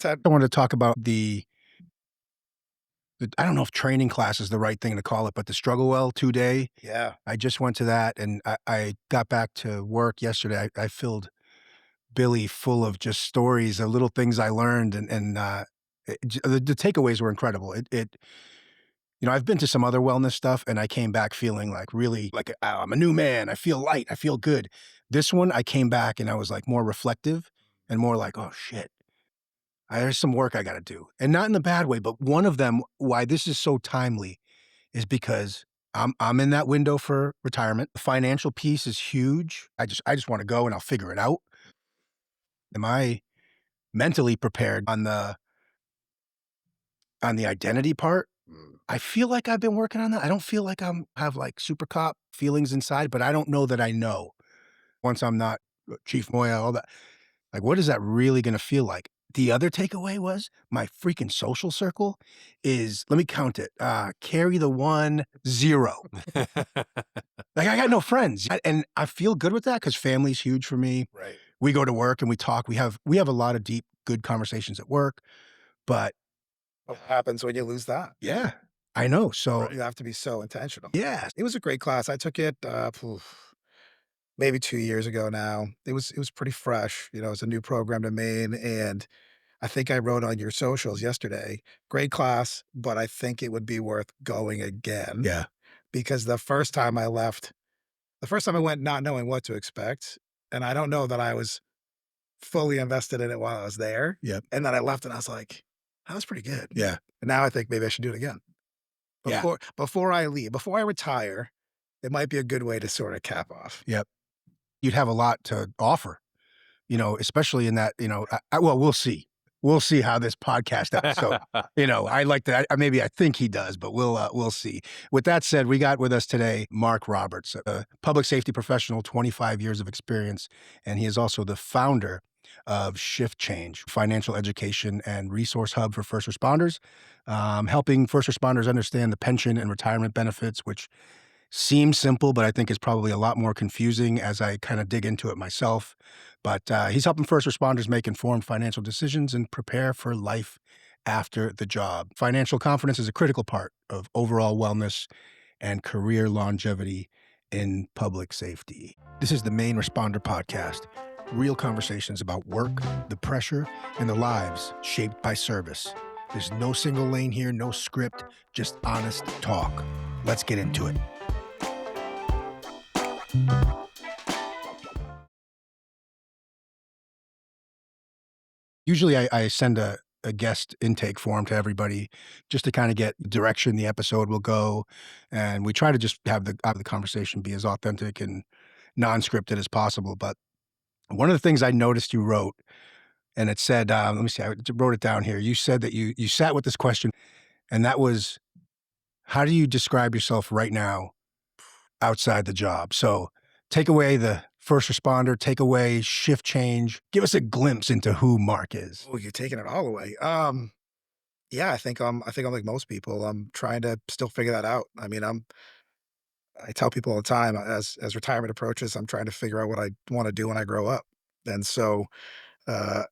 Ted. I wanted to talk about I don't know if training class is the right thing to call it, but the Struggle Well 2-day. Yeah. I just went to that and I got back to work yesterday. I filled Billy full of just stories of little things I learned the takeaways were incredible. I've been to some other wellness stuff and I came back feeling like really like I'm a new man. I feel light. I feel good. This one, I came back and I was like more reflective and more like, oh shit, there's some work I got to do. And not in a bad way, but one of them, why this is so timely is because I'm in that window for retirement. The financial piece is huge. I just want to go and I'll figure it out. Am I mentally prepared on the identity part? Mm. I feel like I've been working on that. I don't feel like have like super cop feelings inside, but I don't know that I know. Once I'm not Chief Moya, all that. Like, what is that really gonna feel like? The other takeaway was my freaking social circle is, let me count it, carry the 1, 0. Like, I got no friends, and I feel good with that because family's huge for me. Right. We go to work and we talk. We have a lot of deep, good conversations at work, but What happens when you lose that? yeah, I know. So, Right. You have to be so intentional. yeah, It was a great class. I took it, maybe 2 years ago now. It was pretty fresh. It's a new program to Maine, and I think I wrote on your socials yesterday, "Great class, but I think it would be worth going again," yeah, because the first time I went not knowing what to expect, and I don't know that I was fully invested in it while I was there, yep, and then I left and I was like, "That was pretty good." yeah, And now I think maybe I should do it again. yeah, Before I leave, before I retire, it might be a good way to sorta cap off. yep. You'd have a lot to offer. Especially in that, well, we'll see. We'll see how this podcast episode, I like that. Maybe I think he does, but we'll see. With that said, we got with us today Mark Roberts, a public safety professional, 25 years of experience, and he is also the founder of Shift Change, financial education and resource hub for first responders, helping first responders understand the pension and retirement benefits, which seems simple, but I think is probably a lot more confusing as I kind of dig into it myself. But he's helping first responders make informed financial decisions and prepare for life after the job. Financial confidence is a critical part of overall wellness and career longevity in public safety. This is the Maine Responder Podcast. Real conversations about work, the pressure, and the lives shaped by service. There's no single lane here, no script, just honest talk. Let's get into it. Usually I send a guest intake form to everybody just to kind of get direction the episode will go. And we try to just have the conversation be as authentic and non-scripted as possible. But one of the things I noticed you wrote, and it said, let me see, I wrote it down here. You said that you sat with this question, and that was, how do you describe yourself right now outside the job? So take away the first responder, take away shift change. Give us a glimpse into who Mark is. Oh, you're taking it all away. Yeah, I think I'm like most people. I'm trying to still figure that out. I mean, I tell people all the time as retirement approaches, I'm trying to figure out what I want to do when I grow up. And so, uh,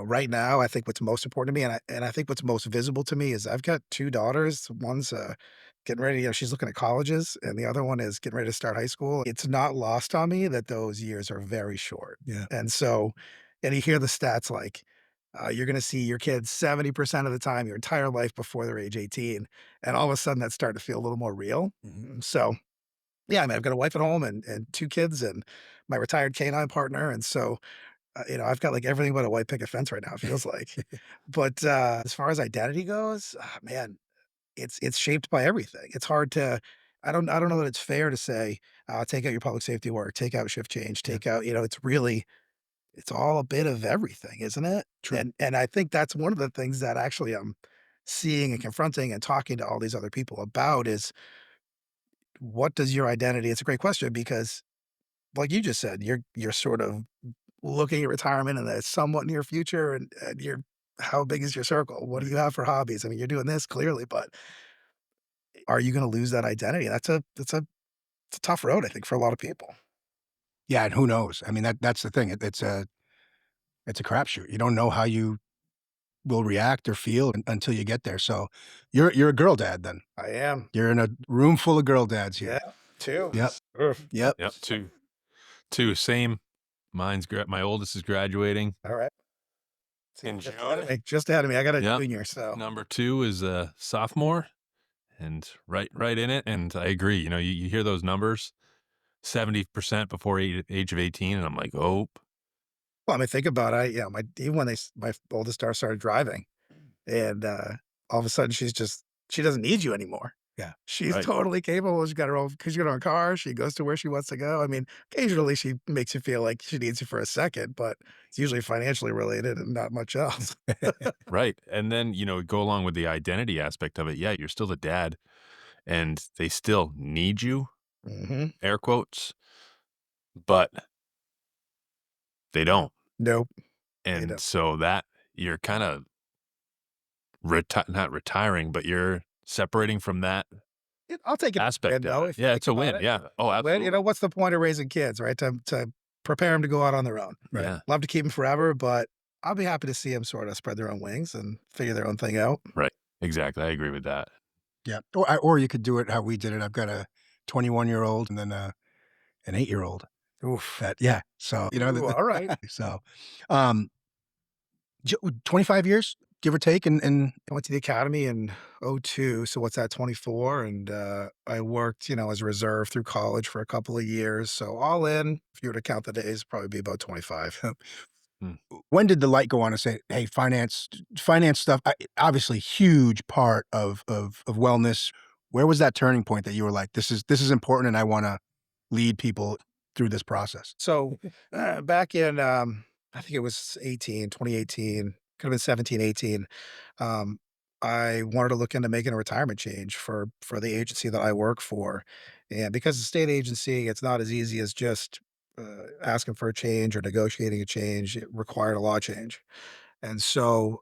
right now, I think what's most important to me, and I think what's most visible to me is I've got 2 daughters. One's getting ready, she's looking at colleges, and the other one is getting ready to start high school. It's not lost on me that those years are very short. Yeah. And so, and you hear the stats like you're going to see your kids 70% of the time, your entire life before they're age 18. And all of a sudden that's starting to feel a little more real. So, yeah, I mean, I've got a wife at home and 2 kids and my retired canine partner. And so, I've got like everything but a white picket fence right now, it feels like. But as far as identity goes, man, it's shaped by everything. It's hard to, I don't know that it's fair to say, take out your public safety work, take out shift change, Yeah. take out, it's really, it's all a bit of everything, isn't it? True. And I think that's one of the things that actually I'm seeing and confronting and talking to all these other people about is what does your identity, it's a great question because like you just said, you're sort of looking at retirement in the somewhat near future and you're, how big is your circle? What do Right. you have for hobbies? I mean, you're doing this clearly, but are you going to lose that identity? It's a tough road, I think, for a lot of people. Yeah, and who knows? I mean, that's the thing. It's a crapshoot. You don't know how you will react or feel until you get there. So you're a girl dad then. I am. You're in a room full of girl dads here. Yeah, 2. Yep. Oof. Yep. Yep, 2. 2, same. My oldest is graduating Alright. See, in just ahead June. of me, just ahead of me. I got a Yep. junior, so Number 2 is a sophomore and right in it, and I agree, you hear those numbers, 70% before age of 18, and I'm like, "Oh." well, I mean, think about it, yeah, my even when my oldest daughter started driving, and, all of a sudden, she doesn't need you anymore. Yeah. She's Right, totally capable. She's got her own car, she goes to where she wants to go. I mean, occasionally, she makes you feel like she needs you for a second, but it's usually financially related and not much else. right, and then, go along with the identity aspect of it, yeah, you're still the dad, and they still need you, Mhm. air quotes, but they don't, Nope, they and don't. so that you're kinda not retiring, but you're separating from that I'll take it as a win, aspect of though, it. if you Yeah, think it's a about win, it. yeah. Oh, Well, absolutely. what's the point of raising kids, right? To prepare them to go out on their own. Right. Yeah, Love to keep them forever, but I'll be happy to see them sort of spread their own wings and figure their own thing out. right, exactly, I agree with that. Yeah. Or you could do it how we did it. I've got a 21-year-old and then an 8-year-old. Oof. That yeah. So, Ooh, alright. so, um, 25 years, give or take, and I went to the academy in '02, so what's that, 24? And, I worked, as a reserve through college for a couple of years, so all in, if you were to count the days, probably be about 25. Hmm. when did the light go on to say, "Hey, finance stuff," obviously huge part of wellness. Where was that turning point that you were like, "This is important, and I wanna lead people through this process?" So, back in, I think it was 2018, could have been 17, 18. um, I wanted to look into making a retirement change for the agency that I work for, and because the state agency, it's not as easy as just, asking for a change or negotiating a change. It required a law change. And so,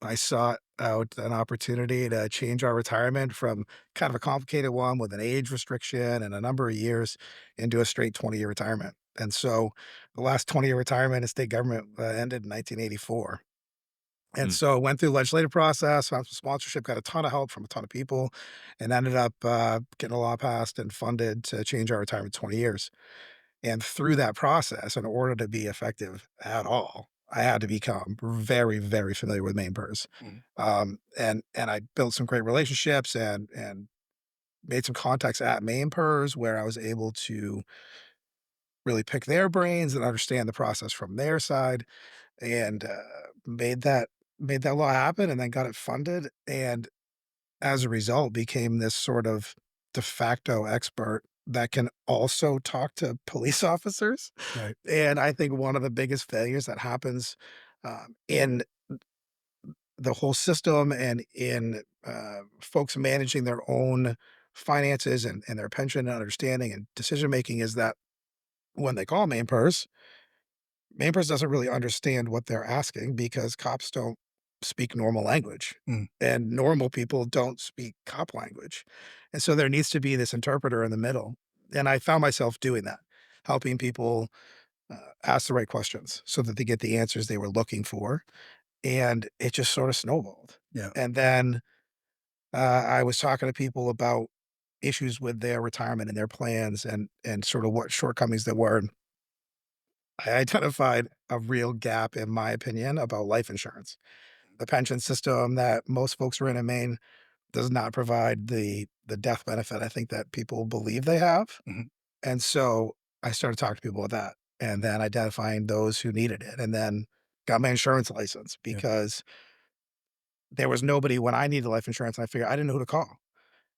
I sought out an opportunity to change our retirement from kind of a complicated one with an age restriction and a number of years into a straight 20-year retirement. And so the last 20-year retirement in state government ended in 1984. And Hmm. so went through the legislative process, found some sponsorship, got a ton of help from a ton of people, and ended up getting a law passed and funded to change our retirement 20 years. And through that process, in order to be effective at all, I had to become very, very familiar with Maine PERS. Mhm. And I built some great relationships and made some contacts at Maine PERS where I was able to really pick their brains and understand the process from their side, and made that law happen, and then got it funded. And as a result, became this sort of de facto expert that can also talk to police officers. Right. And I think one of the biggest failures that happens, in the whole system and in, folks managing their own finances and their pension and understanding and decision making is that when they call Maine Pers doesn't really understand what they're asking because cops don't speak normal language, Mm. and normal people don't speak cop language. And so there needs to be this interpreter in the middle. And I found myself doing that, helping people ask the right questions so that they get the answers they were looking for. And it just sort of snowballed. Yeah. And then I was talking to people about issues with their retirement and their plans and sort of what shortcomings there were. I identified a real gap, in my opinion, about life insurance. The pension system that most folks are in Maine does not provide the death benefit I think that people believe they have. Mhm. And so I started talking to people about that and then identifying those who needed it and then got my insurance license Yeah. because there was nobody when I needed life insurance and I figured I didn't know who to call.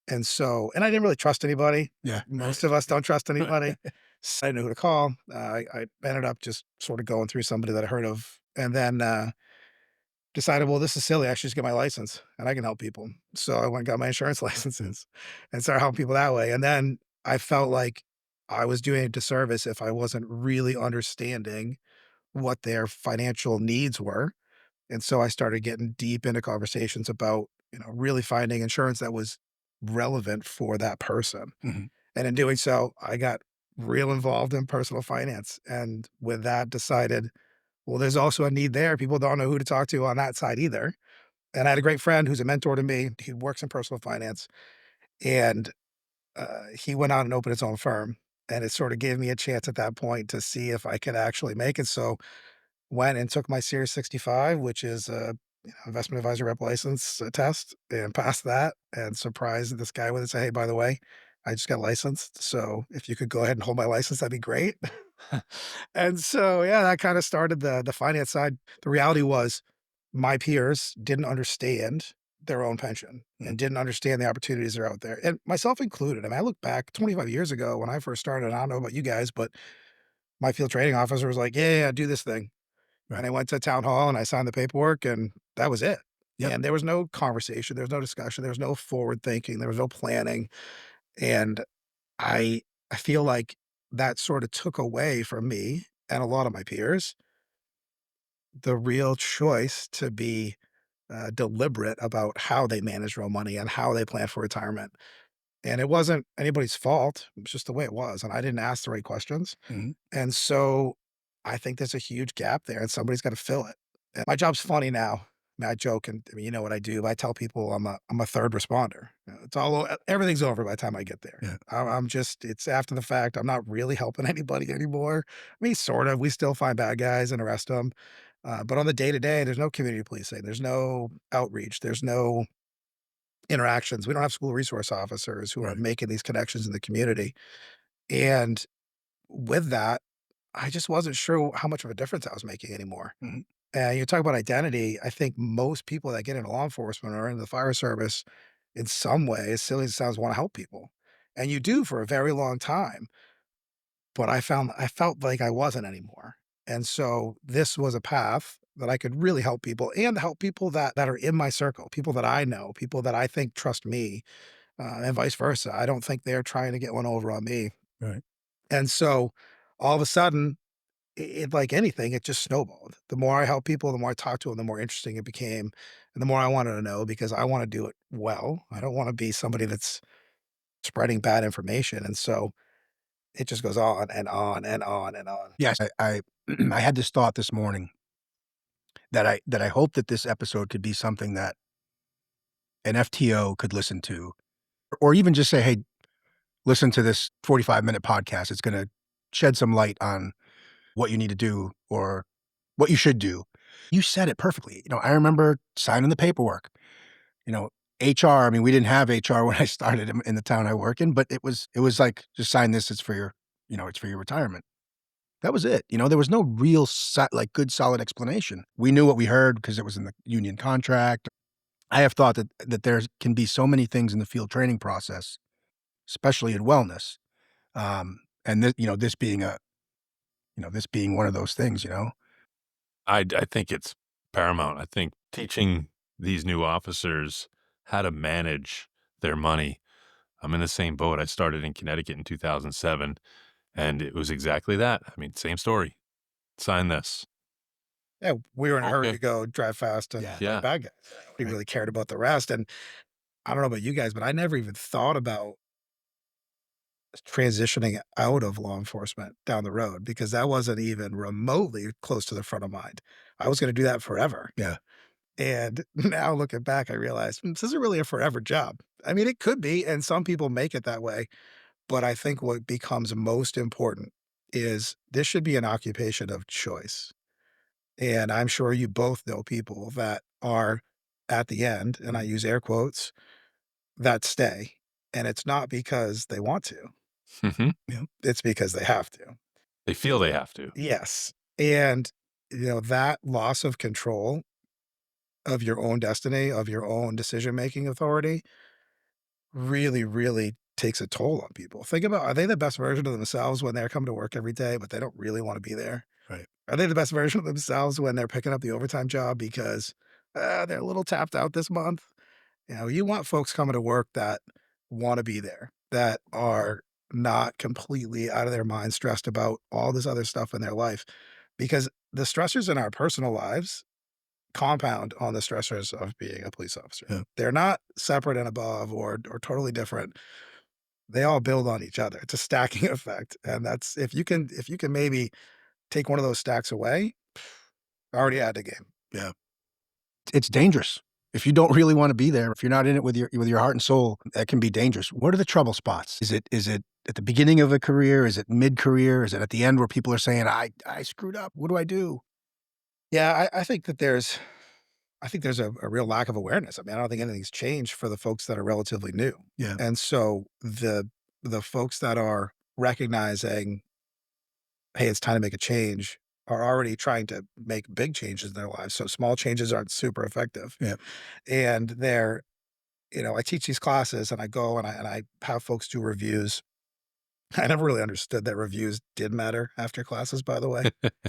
And so, and I didn't really trust anybody. Yeah. Most of us don't trust anybody. So I didn't know who to call. I ended up just sort of going through somebody that I heard of and then decided, well, this is silly. I should just get my license and I can help people. So I went and got my insurance licenses and started helping people that way. And then I felt like I was doing a disservice if I wasn't really understanding what their financial needs were. And so I started getting deep into conversations about, really finding insurance that was relevant for that person. Mhm. And in doing so, I got real involved in personal finance. And with that, decided Well, there's also a need there. People don't know who to talk to on that side either. And I had a great friend who's a mentor to me. He works in personal finance, and he went out and opened his own firm. And it sort of gave me a chance at that point to see if I could actually make it. So went and took my Series 65, which is a investment advisor rep license test, and passed that. And surprised this guy with it. Say, hey, by the way, I just got licensed. So if you could go ahead and hold my license, that'd be great. And so, yeah, that kind of started the finance side. The reality was my peers didn't understand their own pension Mhm. and didn't understand the opportunities that are out there, and myself included. I mean, I look back 25 years ago when I first started, I don't know about you guys, but my field trading officer was like, "Yeah, yeah, do this thing." Right. And I went to town hall and I signed the paperwork and that was it. Yep. And there was no conversation, there was no discussion, there was no forward thinking, there was no planning. And I I feel like that sort of took away from me and a lot of my peers the real choice to be deliberate about how they manage real money and how they plan for retirement. And it wasn't anybody's fault. It was just the way it was. And I didn't ask the right questions. Mhm. And so I think there's a huge gap there and somebody's got to fill it. And my job's funny now. I mean, I joke and I mean, you know what I do. I tell people I'm a third responder. It's everything's over by the time I get there. Yeah. I'm just it's after the fact. I'm not really helping anybody anymore. I mean, sort of. We still find bad guys and arrest them, but on the day to day, there's no community policing. There's no outreach. There's no interactions. We don't have school resource officers who are Right. making these connections in the community. And with that, I just wasn't sure how much of a difference I was making anymore. Mhm. And you talk about identity. I think most people that get into law enforcement or into the fire service in some way, as silly as it sounds, want to help people. And you do for a very long time. But I felt like I wasn't anymore. And so this was a path that I could really help people and help people that are in my circle, people that I know, people that I think trust me, and vice versa. I don't think they're trying to get one over on me. Right. And so all of a sudden, like anything, it just snowballed. The more I helped people, the more I talked to them, the more interesting it became, and the more I wanted to know because I want to do it well. I Yeah. don't want to be somebody that's spreading bad information. And so it just goes on and on and on and on. Yes, I I had this thought this morning that I hope that this episode could be something that an FTO could listen to, or even just say, "Hey, listen to this 45-minute podcast. It's gonna shed some light on what you need to do or what you should do." You said it perfectly. I remember signing the paperwork. You know, HR, I mean, we didn't have HR when I started in the town I work in, but it was like, "Just sign this. It's for it's for your retirement." That was it. There was no real like, good solid explanation. We knew what we heard because it was in the union contract. I have thought that there can be so many things in the field training process, especially in wellness, and this being one of those things. I think it's paramount. I think teaching these new officers how to manage their money. I'm in the same boat. I started in Connecticut in 2007, and it was exactly that. I mean, same story. Sign this. Yeah, we were in a hurry to Okay. go drive fast and Yeah, fight Yeah. bad guys. We right. really cared about the rest, and I don't know about you guys, but I never even thought about transitioning out of law enforcement down the road because that wasn't even remotely close to the front of mind. I was gonna do that forever, Yeah. and now looking back, I realized, this isn't really a forever job. I mean, it could be, and some people make it that way, but I think what becomes most important is this should be an occupation of choice. And I'm sure you both know people that are at the end, and I Mhm. use air quotes, that stay. And it's not because they want to, Mhm. Yeah. it's because they have to. They feel they have to. Yes. And, that loss of control of your own destiny, of your own decision making authority really, really takes a toll on people. Think about are they the best version of themselves when they're coming to work every day, but they don't really want to be there? Right. Are they the best version of themselves when they're picking up the overtime job because, they're a little tapped out this month? You want folks coming to work that wanna be there, that are not completely out of their mind stressed about all this other stuff in their life, because the stressors in our personal lives compound on the stressors of being a police officer. Yeah. They're not separate and above or totally different. They all build on each other. It's a stacking effect, and that's if you can maybe take one of those stacks away, Already out of the game. Yeah. It's dangerous. If you don't really wanna be there, if you're not in it with your heart and soul, that can be dangerous. What are the trouble spots? Is it at the beginning of a career? Is it mid-career? Is it at the end where people are saying, "I screwed up. What do I do?" Yeah, I think that there's a real lack of awareness. I mean, I don't think anything's changed for the folks that are relatively new. Yeah. And so the folks that are recognizing, hey, it's time to make a change, are already trying to make big changes in their lives. So small changes aren't super effective. Yeah. And I teach these classes and I go and I have folks do reviews. I never really understood that reviews did matter after classes, by the way.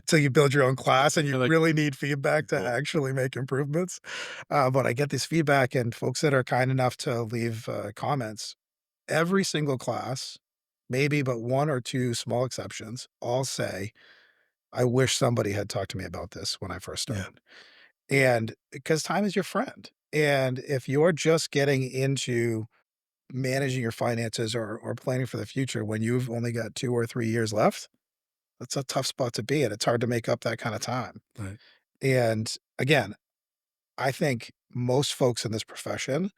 So you build your own class and you You're like, really need feedback to cool. actually make improvements. But I get this feedback and folks that are kind enough to leave comments, every single class, maybe but one or two small exceptions, all say, I wish somebody had talked to me about this when I first Yeah. started. And because time is your friend. And if you're just getting into managing your finances or planning for the future when you've only got 2 or 3 years left, that's a tough spot to be in. It's hard to make up that kind of time. Right. And again, I think most folks in this profession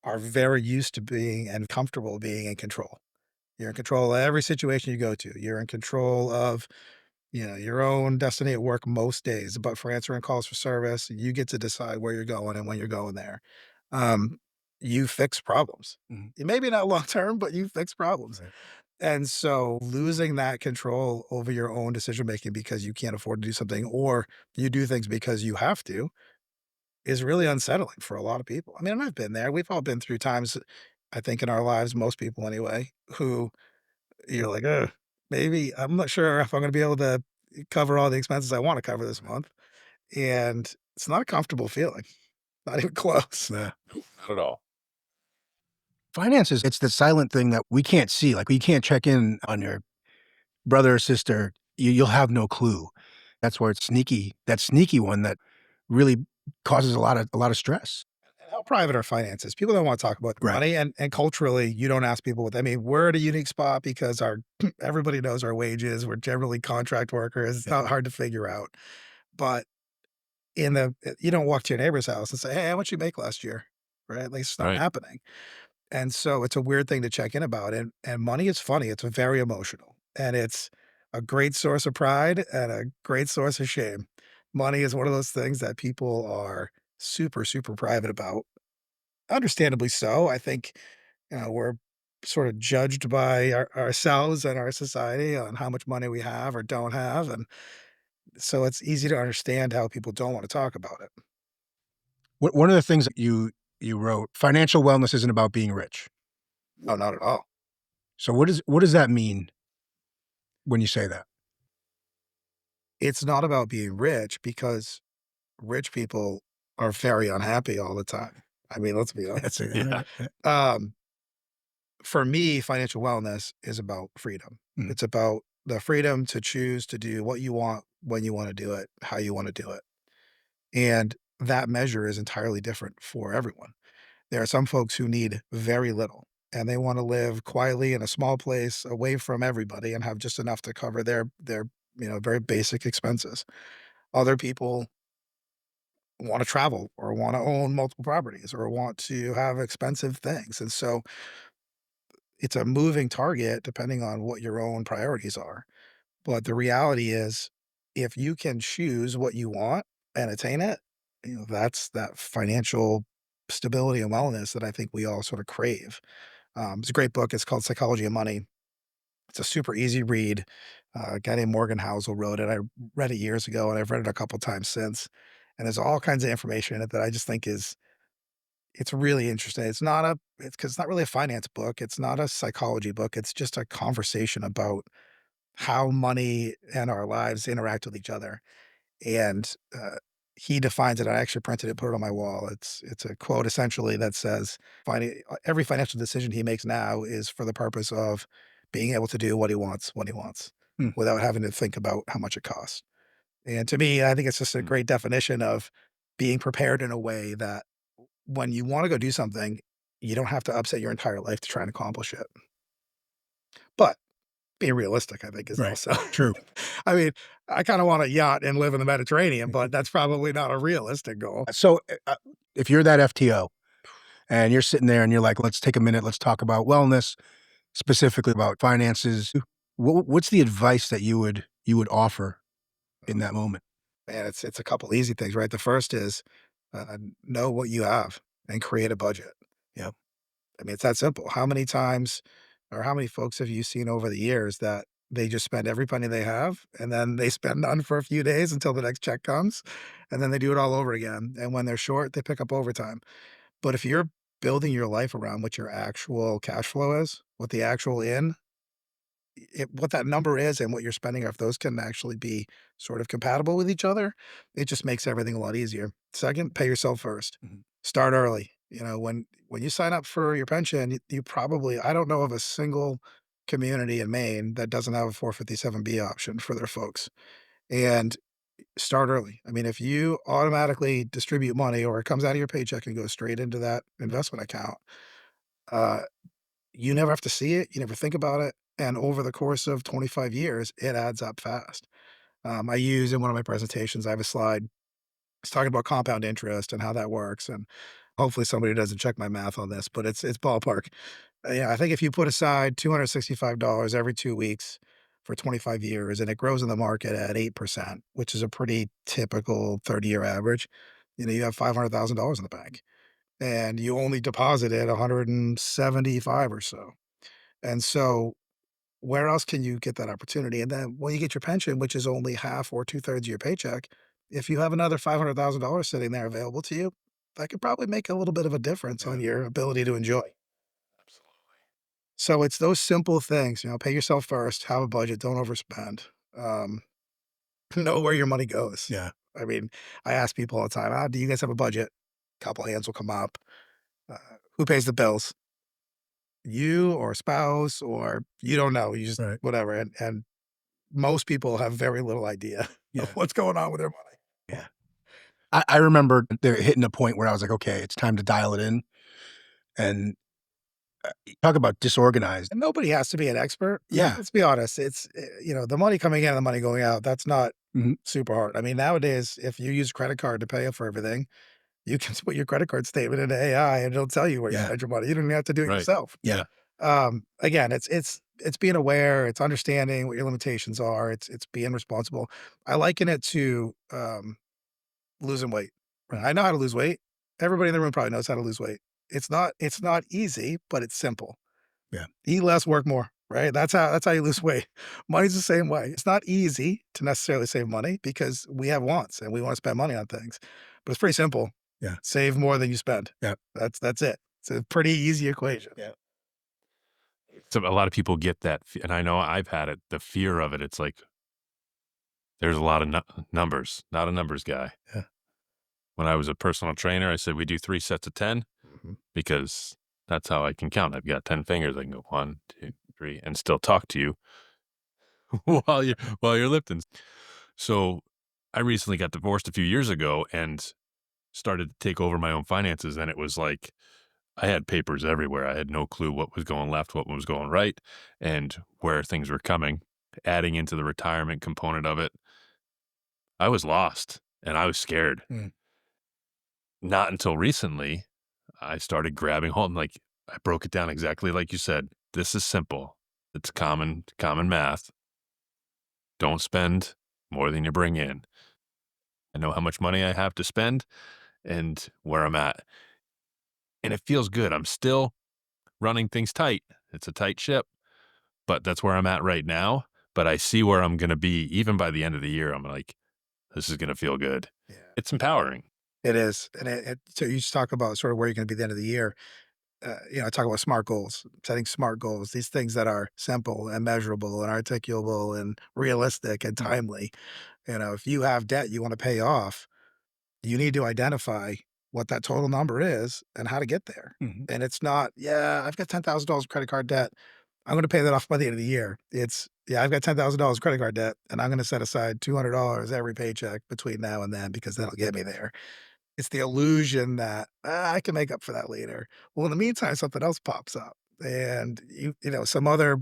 are very used to being and comfortable being in control. You're in control of every situation you go to. You're in control of, your own destiny at work most days, but for answering calls for service, you get to decide where you're going and when you're going there. Um, you fix problems. Mhm. Maybe not long term, but you fix problems. Right. And so losing that control over your own decision making because you can't afford to do something or you do things because you have to is really unsettling for a lot of people. I mean, and I've been there. We've all been through times, I think, in our lives, most people anyway, who you're like, ugh, maybe I'm not sure if I'm going to be able to cover all the expenses I want to cover this Right. month. And it's not a comfortable feeling, not even close. Yeah. Not at all. Finances, it's the silent thing that we can't see. Like, we can't check in on your brother or sister. You'll have no clue. That's where it's sneaky. That sneaky one that really causes a lot of stress. And how private are finances? People don't want to talk about their Right. money, and culturally, you don't ask people what. I mean, we're at a unique spot because our everybody knows our wages. We're generally contract workers. It's Yeah. not hard to figure out. But you don't walk to your neighbor's house and say, "Hey, how much you make last year?" Right? Like it's not Right. happening. And so it's a weird thing to check in about. And money is funny. It's very emotional, and it's a great source of pride and a great source of shame. Money is one of those things that people are super, super private about. Understandably so. I think, we're sort of judged by ourselves and our society on how much money we have or don't have, and so it's easy to understand how people don't wanna talk about it. One of the things that you wrote, financial wellness isn't about being rich. No, not at all. So what does that mean when you say that? It's not about being rich because rich people are very unhappy all the time. I mean, let's be That's honest. it. Yeah. Um, for me, financial wellness is about freedom. Mhm. It's about the freedom to choose to do what you want, when you wanna do it, how you wanna do it. And that measure is entirely different for everyone. There are some folks who need very little and they want to live quietly in a small place away from everybody and have just enough to cover their very basic expenses. Other people want to travel or want to own multiple properties or want to have expensive things. And so it's a moving target depending on what your own priorities are. But the reality is, if you can choose what you want and attain it, that's that financial stability and wellness that I think we all sort of crave. It's a great book. It's called Psychology of Money. It's a super easy read. A guy named Morgan Housel wrote it. I read it years ago, and I've read it a couple times since. And there's all kinds of information in it that I just think it's really interesting. It's because it's not really a finance book. It's not a psychology book. It's just a conversation about how money and our lives interact with each other. And he defines it. I actually printed it, put it on my wall. It's a quote essentially that says, Every financial decision he makes now is for the purpose of being able to do what he wants when he wants, Hmm. without having to think about how much it costs." And to me, I think it's just a Mm. great definition of being prepared in a way that when you want to go do something, you don't have to upset your entire life to try and accomplish it. But being realistic, I think, is Right. also True. I mean, I kinda want a yacht and live in the Mediterranean, but that's probably not a realistic goal. So, if you're that FTO and you're sitting there and you're like, "Let's take a minute, let's talk about wellness, specifically about finances." What's the advice that you would offer in that moment? Man, it's a couple easy things, right? The first is, know what you have and create a budget. Yep. I mean, it's that simple. How many times or how many folks have you seen over the years that they just spend every penny they have and then they spend none for a few days until the next check comes and then they do it all over again. And when they're short, they pick up overtime. But if you're building your life around what your actual cash flow is, what the actual what that number is and what you're spending, or if those can actually be sort of compatible with each other, it just makes everything a lot easier. Second, pay yourself first. Mhm. Start early. You know, when you sign up for your pension, you probably I don't know of a single community in Maine that doesn't have a 457B option for their folks. And start early. I mean, if you automatically distribute money or it comes out of your paycheck and goes straight into that investment account, uh, you never have to see it, you never think about it, and over the course of 25 years, it adds up fast. I use in one of my presentations, I have a slide. It's talking about compound interest and how that works, and hopefully somebody doesn't check my math on this, but it's ballpark. Yeah, I think if you put aside $265 every 2 weeks for 25 years and it grows in the market at 8%, which is a pretty typical 30-year average, you know, you have $500,000 in the bank, and you only deposited 175 or so. And so where else can you get that opportunity? And then when you get your pension, which is only half or two-thirds of your paycheck, if you have another $500,000 sitting there available to you, that could probably make a little bit of a difference Yeah. on your ability to enjoy. Absolutely. So it's those simple things, you know, pay yourself first, have a budget, don't overspend, know where your money goes. Yeah. I mean, I ask people all the time, do you guys have a budget? Couple hands will come up. Uh, who pays the bills? You or spouse or you don't know. You just Right. whatever. And most people have very little idea of Yeah. what's going on with their money. Yeah. I remember there hitting a point where I was like, "Okay, it's time to dial it in," and, talk about disorganized. And nobody has to be an expert. I mean, Yeah. let's be honest. You know, the money coming in and the money going out, that's not Mhm. super hard. I mean, nowadays, if you use credit card to pay for everything, you can put your credit card statement into AI and it'll tell you where you Yeah. spent your money. You don't even have to do it Right. yourself. Yeah. Yeah. Again, it's being aware, it's understanding what your limitations are, it's being responsible. I liken it to losing weight. Right? Mhm. I know how to lose weight. Everybody in the room probably knows how to lose weight. It's not easy, but it's simple. Yeah. Eat less, work more, right? That's how you lose weight. Money's the same way. It's not easy to necessarily save money because we have wants and we want to spend money on things. But it's pretty simple. Yeah. Save more than you spend. Yeah. That's it. It's a pretty easy equation. Yeah. So a lot of people get that, and I know I've had it, the fear of it. It's like, there's a lot of numbers, not a numbers guy. Yeah. When I was a personal trainer, I said, we do 3 sets of 10 Mhm. because that's how I can count. I've got 10 fingers. I can go 1, 2, 3, and still talk to you while you're lifting. So I recently got divorced a few years ago and started to take over my own finances. And it was like I had papers everywhere. I had no clue what was going left, what was going right, and where things were coming. Adding into the retirement component of it, I was lost and I was scared. Mm. Not until recently, I started grabbing hold and I broke it down exactly like you said. This is simple. It's common math. Don't spend more than you bring in. I know how much money I have to spend and where I'm at. And it feels good. I'm still running things tight. It's a tight ship, but that's where I'm at right now. But I see where I'm going to be even by the end of the year. I'm like, this is going to feel good. Yeah, It's empowering. it is. And so you just talk about sort of where you're going to be at the end of the year. You know, I talk about smart goals, setting smart goals, these things that are simple and measurable and articulable and realistic and Mm. timely. You know, if you have debt you want to pay off, you need to identify what that total number is and how to get there. Mhm. And it's not, yeah, I've got $10,000 credit card debt. I'm going to pay that off by the end of the year. It's, yeah, I've got $10,000 credit card debt and I'm going to set aside $200 every paycheck between now and then because that'll get me there. It's the illusion that I can make up for that later. Well, in the meantime, something else pops up and you know, some other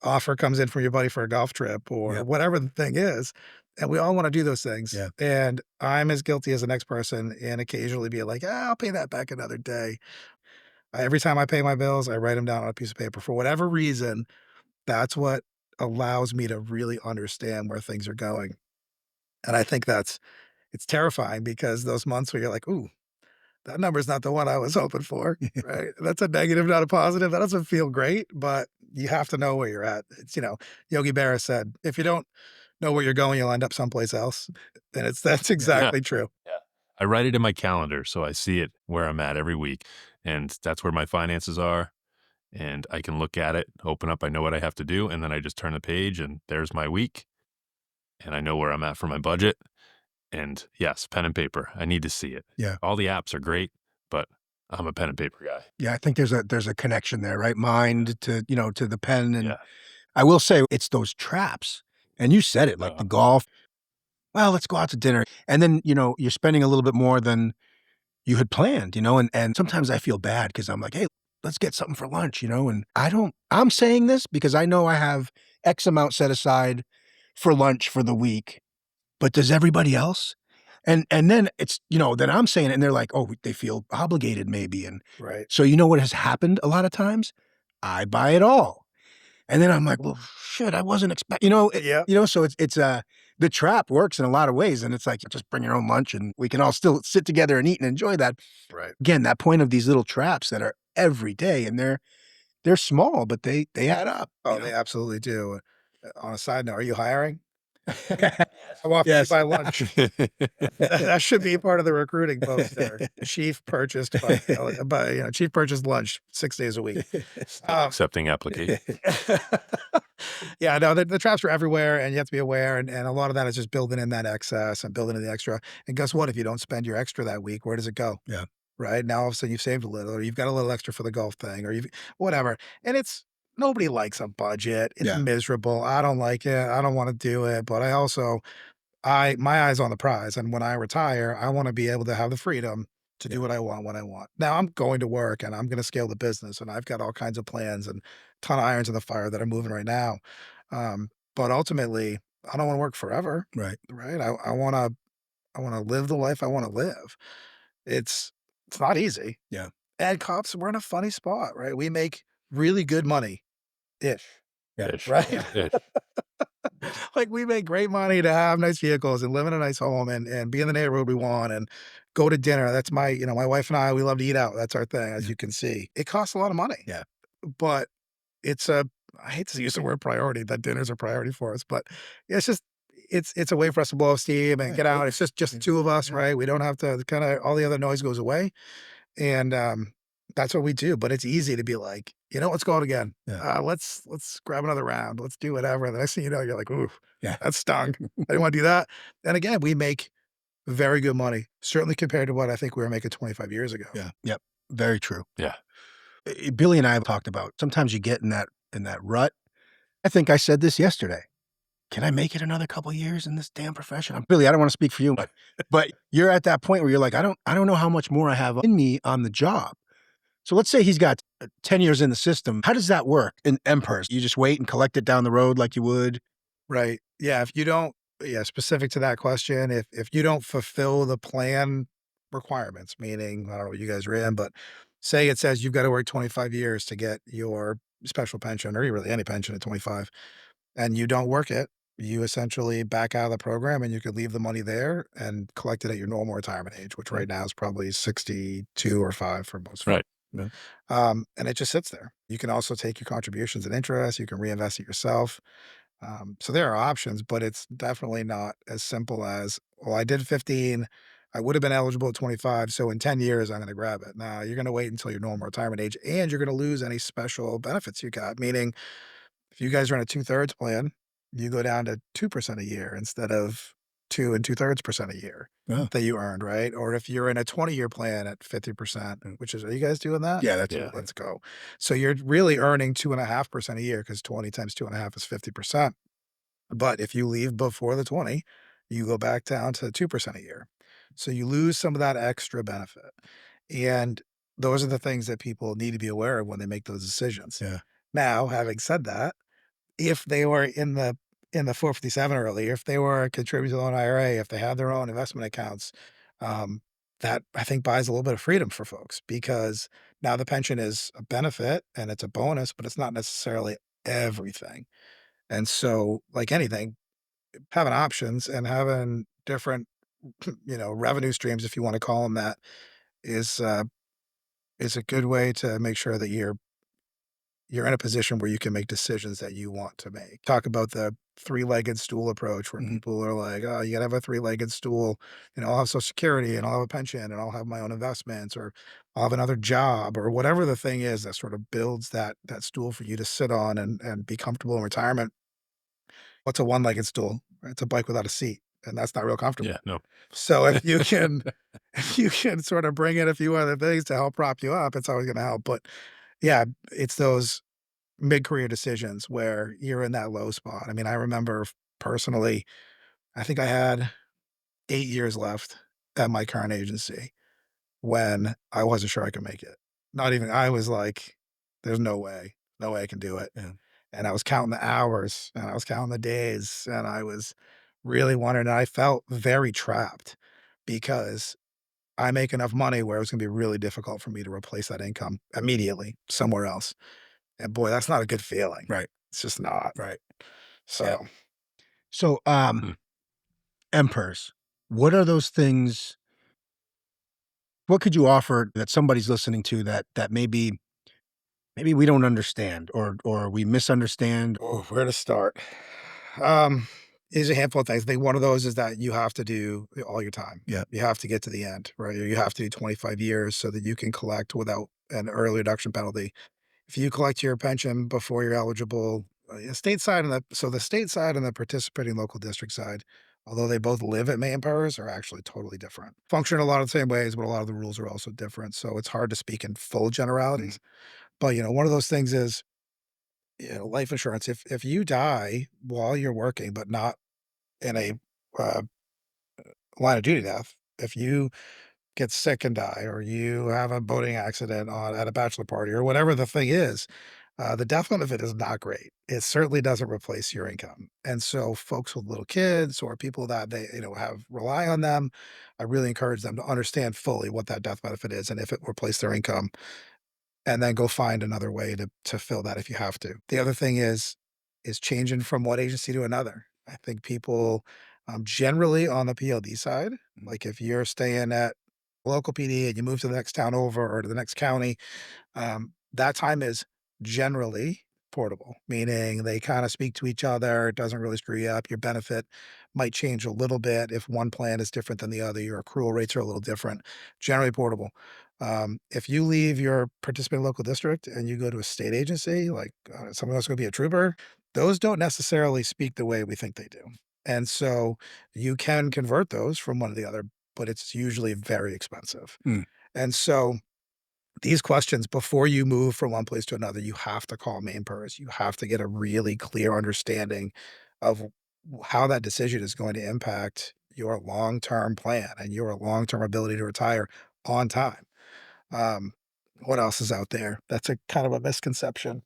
offer comes in from your buddy for a golf trip or Yep. whatever the thing is. And we all want to do those things. Yeah. And I'm as guilty as the next person and occasionally be like, "Ah, I'll pay that back another day." Every time I pay my bills, I write them down on a piece of paper. For whatever reason, that's what allows me to really understand where things are going. And I think it's terrifying because those months where you're like, "Ooh, that number's not the one I was hoping for," right? That's a negative, not a positive. That doesn't feel great, but you have to know where you're at. It's, Yogi Berra said, if you don't know where you're going, you'll end up someplace else. And that's Yeah. exactly true. Yeah. I write it in my calendar so I see it where I'm at every week, and that's where my finances are, and I can look at it, open up, I know what I have to do, and then I just turn the page, and there's my week, and I know where I'm at for my budget, and yes, pen and paper, I need to see it. Yeah. All the apps are great, but I'm a pen and paper guy. Yeah, I think there's a connection there, right? Mind to, to the pen, and Yeah. I will say it's those traps, and you said it, like the golf, "Well, let's go out to dinner," and then, you're spending a little bit more than you had planned, and sometimes I feel bad because 'cause I'm like, "Hey, let's get something for lunch," and I'm saying this because I know I have X amount set aside for lunch for the week, but does everybody else? And then it's, then I'm saying it and they're like, "Oh, they feel obligated maybe," and Right. so you know what has happened a lot of times? I buy it all. And then I'm like, "Well, shit, I wasn't expect," Yeah. so it's the trap works in a lot of ways, and it's like, just bring your own lunch and we can all still sit together and eat and enjoy that. Right. Again, that point of these little traps that are every day, and they're small, but they add up, Oh, they absolutely do. On a side note, are you hiring? How often do you Yes. buy lunch? That should be part of the recruiting post there. Chief purchased chief purchased lunch 6 days a week. Um, Accepting application. yeah, no, the traps are everywhere, and you have to be aware, and a lot of that is just building in that excess and building in the extra. And guess what? If you don't spend your extra that week, where does it go? Yeah. Right now, all of a sudden, you've saved a little, or you've got a little extra for the golf thing, or you've whatever. And it's nobody likes a budget. It's Yeah. miserable. I don't like it. I don't want to do it, but I also my eyes on the prize, and when I retire, I wanna be able to have the freedom to Yeah. do what I want when I want. Now, I'm going to work, and I'm gonna scale the business, and I've got all kinds of plans and ton of irons in the fire that are moving right now. But ultimately, I don't wanna work forever, Right. right? I wanna live the life I wanna live. It's it's not easy. Yeah. And cops, we're in a funny spot, right? We make really good money-ish, Yeah. Ish. right? Yeah, ish. Like, we make great money to have nice vehicles and live in a nice home and be in the neighborhood we want and go to dinner. That's my wife and I, we love to eat out. That's our thing, as Yeah. you can see. It costs a lot of money, Yeah. but it's I hate to use the word priority, that dinner's a priority for us, but it's just it's a way for us to blow off steam and Yeah, get out. It's just the two of us, yeah. right? We don't have to kinda all the other noise goes away, and, that's what we do, but it's easy to be like, "You know, let's go out again. Yeah. Let's grab another round. Let's do whatever." And the next thing you know, you're like, "Ooh, Yeah. that stung. I didn't wanna do that." And again, we make very good money, certainly compared to what I think we were making 25 years ago. Yeah. Yep. Very true. Yeah. Billy and I have talked about sometimes you get in that rut. I think I said this yesterday. Can I make it another couple years in this damn profession? Billy, I don't want to speak for you, but you're at that point where you're like, I don't know how much more I have in me on the job. So let's say he's got 10 years in the system. How does that work in MPERS? You just wait and collect it down the road like you would? Right. Yeah, if you don't yeah, specific to that question, if you don't fulfill the plan requirements, meaning, I don't know what you guys are in, but say it says you've gotta work 25 years to get your special pension or really any pension at 25, and you don't work it, you essentially back out of the program and you could leave the money there and collect it at your normal retirement age, which right now is probably 62 or 5 for most folks. Right. Yeah. And it just sits there. You can also take your contributions and interest, you can reinvest it yourself. So there are options, but it's definitely not as simple as, well, I did 15. I would have been eligible at 25. So in 10 years, I'm going to grab it. Now you're going to wait until your normal retirement age and you're going to lose any special benefits you got. Meaning, if you guys are in a two-thirds plan, you go down to 2% a year instead of 2 and 2/3% a year Yeah. that you earned, right? Or if you're in a 20-year plan at 50%, which is, are you guys doing that? Yeah, that's Yeah. Let's go. So you're really earning 2.5% a year because 20 times 2.5 is 50%. But if you leave before the 20, you go back down to 2% a year. So you lose some of that extra benefit. And those are the things that people need to be aware of when they make those decisions. Yeah. Now, having said that, if they were in the 457 early, if they were contributing to their own IRA, if they have their own investment accounts, um, that I think buys a little bit of freedom for folks because now the pension is a benefit and it's a bonus, but it's not necessarily everything. And so, like anything, having options and having different, revenue streams, if you want to call them that, is uh, is a good way to make sure that you're in a position where you can make decisions that you want to make. Talk about the three-legged stool approach where Mhm. people are like, "Oh, you gotta have a three-legged stool, I'll have Social Security and I'll have a pension and I'll have my own investments or I'll have another job," or whatever the thing is that sort of builds that stool for you to sit on and be comfortable in retirement. What's a one-legged stool? It's a bike without a seat, and that's not real Yeah, comfortable. no. So if you can if you can sort of bring in a few other things to help prop you up, it's always gonna help. But yeah, it's those mid-career decisions where you're in that low spot. I mean, I remember personally, I think I had 8 years left at my current agency when I wasn't sure I could make it. Not even I was like, "There's no way I can do it." Yeah. And I was counting the hours, and I was counting the days, and I was really wondering, and I felt very trapped because I make enough money where it was gonna be really difficult for me to replace that income immediately somewhere else. And boy, that's not a good feeling. Right. It's just not. Right. Yeah. So, So, Mm. Empers, what are those things what could you offer that somebody's listening to that maybe we don't understand or we misunderstand? oh, where to start? Um, there's a handful of things. I think one of those is that you have to do all your time. Yeah. You have to get to the end, right? Or you have to do 25 years so that you can collect without an early reduction penalty. If you collect your pension before you're eligible, stateside and the state side and the participating local district side, although they both live at Maine PERS, are actually totally different. Function a lot of the same ways, but a lot of the rules are also different. So it's hard to speak in full Mhm. generalities. But one of those things is life insurance. If you die while you're working, but not in a uh, line of duty death, if you get sick and die, or you have a boating accident at a bachelor party, or whatever the thing is, the death benefit is not great. It certainly doesn't replace your income. And so, folks with little kids or people that they have rely on them, I really encourage them to understand fully what that death benefit is and if it replaced their income and then go find another way to fill that if you have to. The other thing is changing from one agency to another. I think people, generally on the PLD side, Mhm. like if you're staying at local PD and you move to the next town over or to the next county, that time is generally portable, meaning they kind of speak to each other. It doesn't really screw you up. Your benefit might change a little bit if one plan is different than the other. Your accrual rates are a little different. Generally portable. If you leave your participating local district and you go to a state agency, like someone else going to be a trooper, those don't necessarily speak the way we think they do. And so you can convert those from one to the other, but it's usually very expensive. Mm. And so these questions before you move from one place to another, you have to call main purse. You have to get a really clear understanding of how that decision is going to impact your long-term plan and your long-term ability to retire on time. Um, what else is out there? That's a kind of a misconception.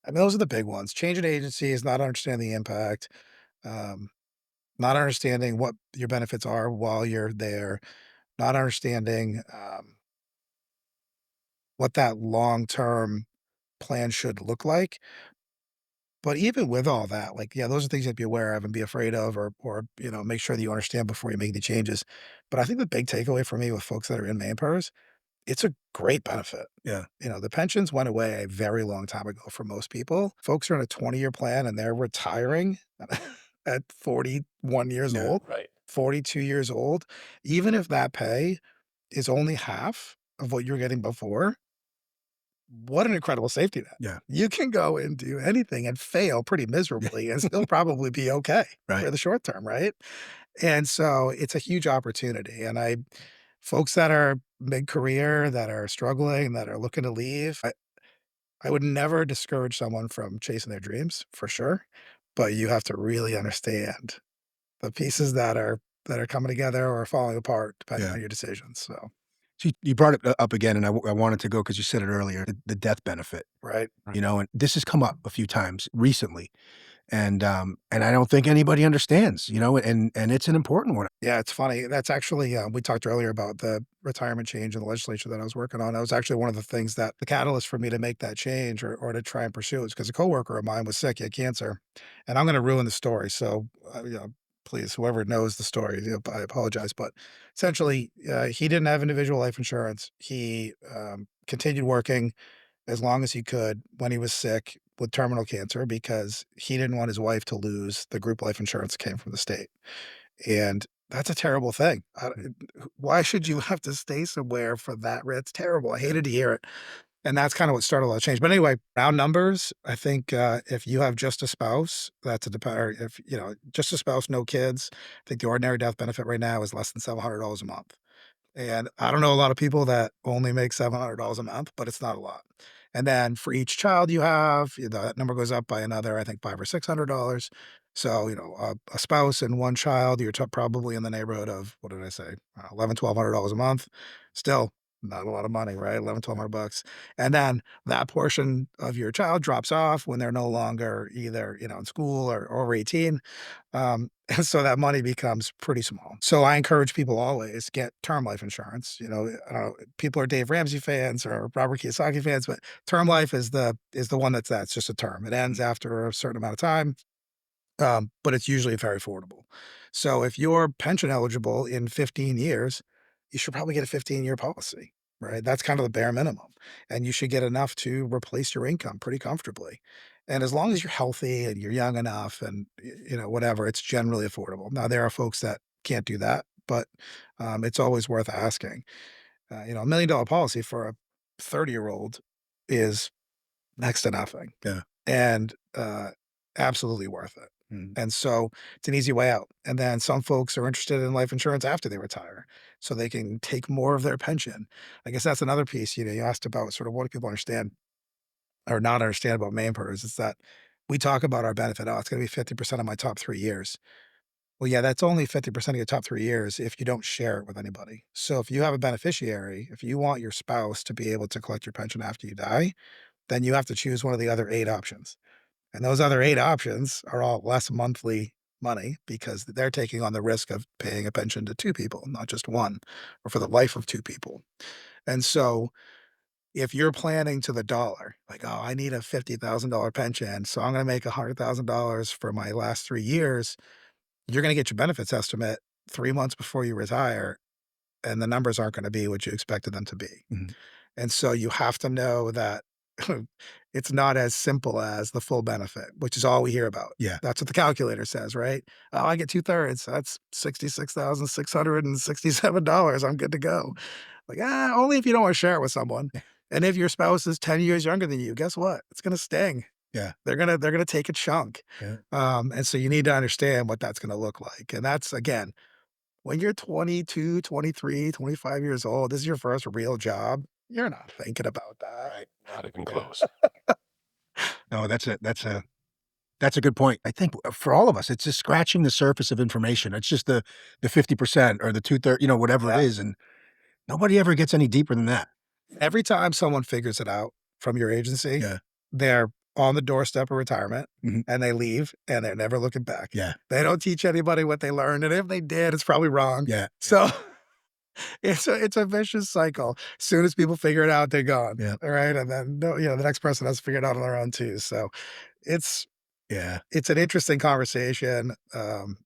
I mean, those are the big ones. Changing agency is not understanding the impact, um, not understanding what your benefits are while you're there, not understanding what that long-term plan should look like. But even with all that, like, yeah, those are things you have to be aware of and be afraid of or make sure that you understand before you make the changes. But I think the big takeaway for me with folks that are in main pairs, it's a great benefit. Yeah. The pensions went away a very long time ago for most people. Folks are in a 20-year plan and they're retiring at 41 years Yeah. old, Right. 42 years old. Even if that pay is only half of what you're getting before, what an incredible safety net. Yeah. You can go and do anything and fail pretty Yeah. miserably and still probably be okay Right. for the short term, right? And so it's a huge opportunity. And folks that are mid-career, that are struggling, that are looking to leave, I would never discourage someone from chasing their dreams for sure. But you have to really understand the pieces that are coming together or falling apart depending Yeah. on your decisions. So See, you brought it up again, and I wanted to go because you said it earlier, the death benefit, Right. you know, and this has come up a few times recently, and I don't think anybody understands, you know, and it's an important one. Yeah, it's funny. That's actually, we talked earlier about the retirement change in the legislature that I was working on. That was actually one of the things that the catalyst for me to make that change or to try and pursue it is because a coworker of mine was sick, he had cancer, and I'm going to ruin the story. So, please, whoever knows the story, I apologize. But essentially, he didn't have individual life insurance. He continued working as long as he could when he was sick with terminal cancer because he didn't want his wife to lose the group life insurance that came from the state. And that's a terrible thing. Why should you have to stay somewhere for that? It's terrible. I hated to hear it. And that's kind of what started a lot of change. But anyway, round numbers, I think if you have just a spouse, that's a depend. Or if you know just a spouse, no kids, I think the ordinary death benefit right now is less than $700 a month. And I don't know a lot of people that only make $700 a month, but it's not a lot. And then for each child you have, that number goes up by another, I think, 5 or $600. So, a spouse and one child, you're probably in the neighborhood of, what did I say? 11, $1,200 a month. Still not a lot of money, right? 11, 1,200 bucks. And then that portion of your child drops off when they're no longer either, in school or over 18. And so that money becomes pretty small. So I encourage people always get term life insurance. I don't know, people are Dave Ramsey fans or Robert Kiyosaki fans, but term life is the one that's just a term. It ends after a certain amount of time. But it's usually very affordable. So if you're pension eligible in 15 years, you should probably get a 15-year policy, right? That's kind of the bare minimum. And you should get enough to replace your income pretty comfortably. And as long as you're healthy and you're young enough and, whatever, it's generally affordable. Now, there are folks that can't do that, but it's always worth asking. $1 million policy for a 30-year-old is next to nothing Yeah. and absolutely worth it. And so it's an easy way out. And then some folks are interested in life insurance after they retire so they can take more of their pension. I guess that's another piece. You asked about sort of what do people understand or not understand about Maine PERS. It's that we talk about our benefit. Oh, it's going to be 50% of my top 3 years. Well, yeah, that's only 50% of your top 3 years if you don't share it with anybody. So if you have a beneficiary, if you want your spouse to be able to collect your pension after you die, then you have to choose one of the other 8 options. And those other 8 options are all less monthly money because they're taking on the risk of paying a pension to 2 people, not just 1, or for the life of 2 people. And so if you're planning to the dollar, like, "Oh, I need a $50,000 pension, so I'm gonna make $100,000 for my last 3 years," you're gonna get your benefits estimate 3 months before you retire, and the numbers aren't gonna be what you expected them to be. Mhm. And so you have to know that it's not as simple as the full benefit, which is all we hear about. Yeah. That's what the calculator says, right? Oh, I get 2/3. That's $66,667. I'm good to go. Like, only if you don't want to share it with someone. And if your spouse is 10 years younger than you, guess what? It's gonna sting. Yeah. They're gonna take a chunk. Yeah. And so you need to understand what that's gonna look like. And that's again, when you're 22, 23, 25 years old, this is your first real job, you're not thinking about that. Right. Not even Yeah. close. No, that's a good point. I think for all of us, it's just scratching the surface of information. It's just the 50% or the 2/3, whatever it Yeah. is, and nobody ever gets any deeper than that. Every time someone figures it out from your agency, Yeah. they're on the doorstep of retirement Mhm. and they leave and they're never looking back. Yeah. They don't teach anybody what they learned. And if they did, it's probably wrong. Yeah. So it's a vicious cycle. As soon as people figure it out, they're gone. Yeah. All right. And then no, the next person has to figure it out on their own too. So it's Yeah. it's an interesting conversation. And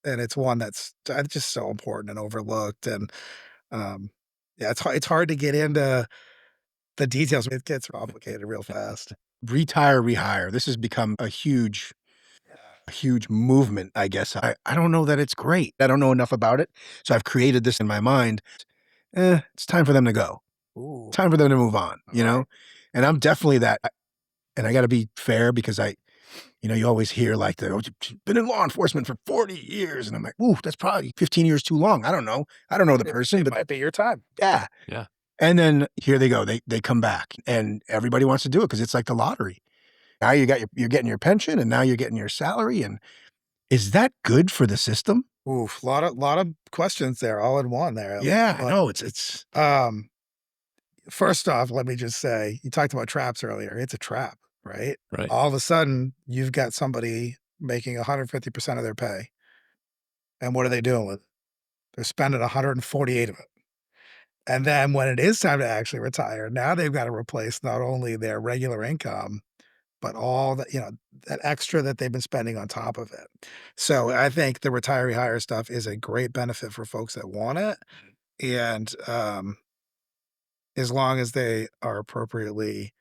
it's one that's just so important and overlooked. And um, yeah, it's hard to get into the details. It gets complicated real fast. Retire, rehire. This has become a huge movement, I guess. I don't know that it's great. I don't know enough about it. So I've created this in my mind. It's time for them to go. Ooh. Time for them to move on, you Right. know? And I'm definitely that. And I got to be fair because you always hear like she's been in law enforcement for 40 years. And I'm like, ooh, that's probably 15 years too long. I don't know. I don't know the person, It but might be your time. yeah. Yeah. And then here they go. They come back and everybody wants to do it because it's like the lottery. Now you're getting your pension and now you're getting your salary. And is that good for the system? Oof, lot of questions there, all in one there. Yeah, I But, know, it's um, first off, let me just say, you talked about traps earlier. It's a trap, right? Right. All of a sudden, you've got somebody making 150% of their pay, and what are they doing with it? They're spending 148 of it. And then when it is time to actually retire, now they've got to replace not only their regular income, but all that, that extra that they've been spending on top of it. So I think the retiree hire stuff is a great benefit for folks that want it. And as long as they are appropriately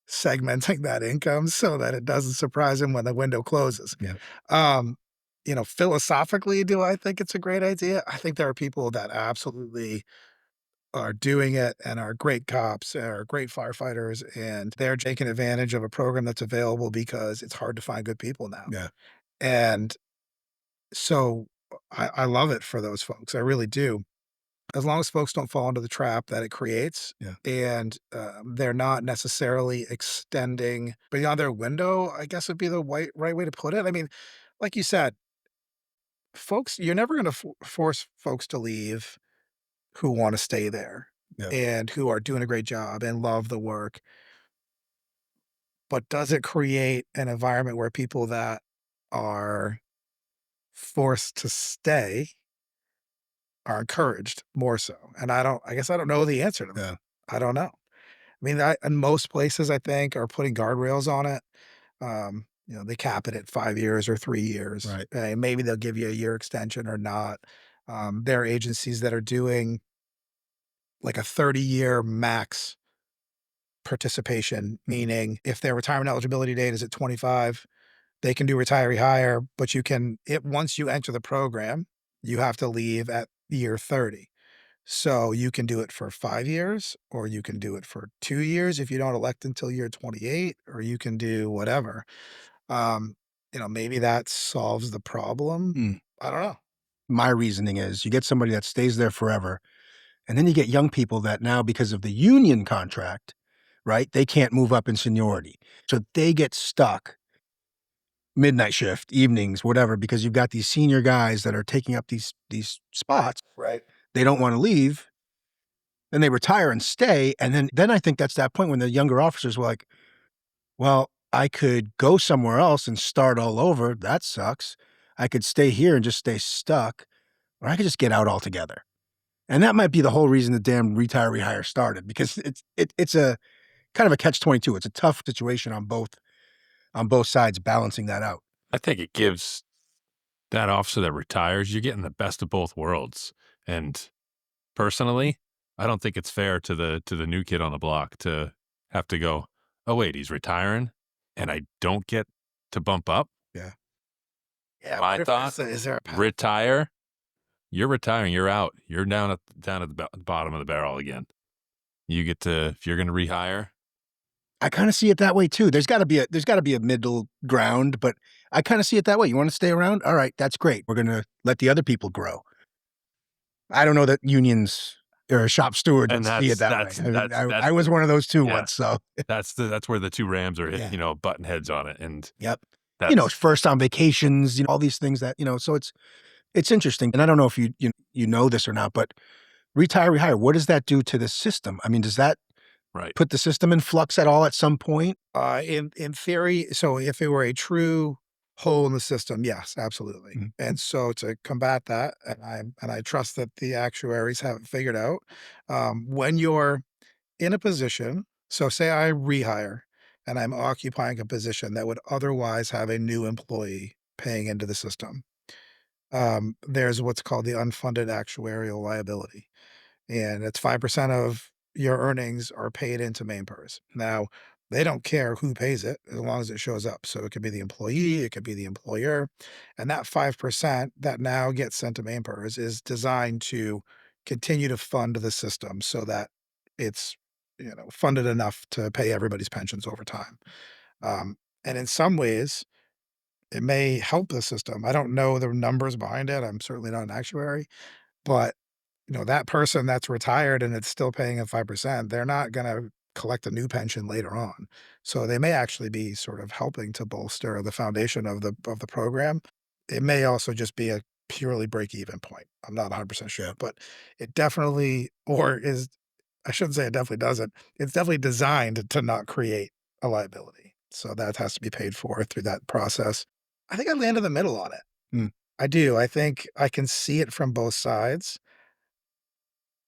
segmenting that income so that it doesn't surprise them when the window closes. yeah, Um, philosophically, do I think it's a great idea? I think there are people that absolutely are doing it and are great cops, are great firefighters, and they're taking advantage of a program that's available because it's hard to find good people now. yeah, And so I love it for those folks. I really do. As long as folks don't fall into the trap that it creates yeah. and they're not necessarily extending beyond their window, I guess would be the right way to put it. I mean, like you said, folks, you're never going to force folks to leave who want to stay there Yeah. and who are doing a great job and love the work. But does it create an environment where people that are forced to stay are encouraged more so? And I guess I don't know the answer to that. Yeah. I don't know. I mean, in most places, I think, are putting guardrails on it. They cap it at 5 years or 3 years. Right. Maybe they'll give you a year extension or not. There are agencies that are doing like a 30-year max participation, Mhm. meaning if their retirement eligibility date is at 25, they can do retiree hire, but once you enter the program, you have to leave at year 30. So you can do it for 5 years, or you can do it for 2 years if you don't elect until you're 28, or you can do whatever. Um, maybe that solves the problem. Mm. I don't know. My reasoning is you get somebody that stays there forever, and then you get young people that now, because of the union contract, right, they can't move up in seniority. So they get stuck midnight shift, evenings, whatever, because you've got these senior guys that are taking up these spots. Right. They don't wanna leave, then they retire and stay, and then I think that's that point when the younger officers were like, "Well, I could go somewhere else and start all over, that sucks. I could stay here and just stay stuck, or I could just get out altogether." And that might be the whole reason the damn retire rehire started, because it's a kind of a catch-22. It's a tough situation on both sides balancing that out. I think it gives that officer that retires, you're getting the best of both worlds. And personally, I don't think it's fair to the new kid on the block to have to go, "Oh, wait, he's retiring and I don't get to bump up?" Yeah. Yeah. My What if thought, is there a path? retire, you're retiring, you're out. You're down at the bottom of the barrel again. You get to if you're gonna rehire, I kinda see it that way too. There's gotta be a middle ground, but I kinda see it that way. You wanna stay around? All right, that's great. We're gonna let the other people grow. I don't know that unions or shop stewards would and see it that way. I mean, that's I was one of those too yeah, once, so that's where the 2 Rams are hit, yeah. button heads on it, and Yep. that's First on vacations, all these things that, so it's interesting, and I don't know if you know this or not, but retire, rehire, what does that do to the system? I mean, does that right. put the system in flux at all at some point? In theory, so if it were a true hole in the system, yes, absolutely. Mhm. And so to combat that, and I trust that the actuaries have it figured out. When you're in a position, so say I rehire and I'm occupying a position that would otherwise have a new employee paying into the system. There's what's called the unfunded actuarial liability, and it's 5% of your earnings are paid into Maine PERS. Now, they don't care who pays it as long as it shows up. So it could be the employee, it could be the employer, and that 5% that now gets sent to Maine PERS is designed to continue to fund the system so that it's funded enough to pay everybody's pensions over time. And in some ways, it may help the system. I don't know the numbers behind it. I'm certainly not an actuary, but that person that's retired and it's still paying at 5%, they're not gonna collect a new pension later on. So they may actually be sort of helping to bolster the foundation of the program. It may also just be a purely break-even point. I'm not 100% Yeah. sure, but it definitely or is I shouldn't say it definitely doesn't. It's definitely designed to not create a liability. So that has to be paid for through that process. I think I land in the middle on it. Mm. I do. I think I can see it from both sides.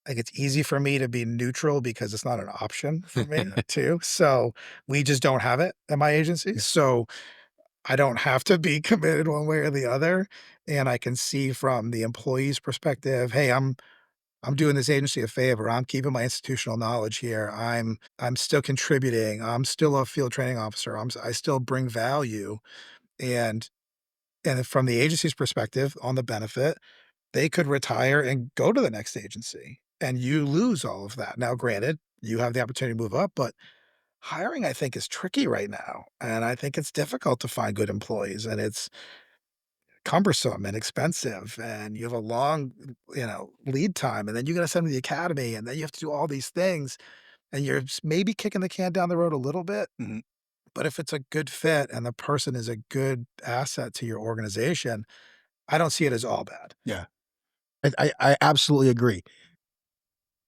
Like, it's easy for me to be neutral because it's not an option for me too. So we just don't have it at my agency. Yeah. So I don't have to be committed one way or the other. And I can see from the employee's perspective, hey, I'm doing this agency a favor. I'm keeping my institutional knowledge here. I'm still contributing. I'm still a field training officer. I still bring value. And from the agency's perspective on the benefit, they could retire and go to the next agency and you lose all of that. Now, granted, you have the opportunity to move up, but hiring, I think, is tricky right now. And I think it's difficult to find good employees and it's cumbersome and expensive. And you have a long, lead time. And then you got to send them to the academy. And then you have to do all these things. And you're maybe kicking the can down the road a little bit. Mhm. But if it's a good fit and the person is a good asset to your organization, I don't see it as all bad. Yeah. I absolutely agree.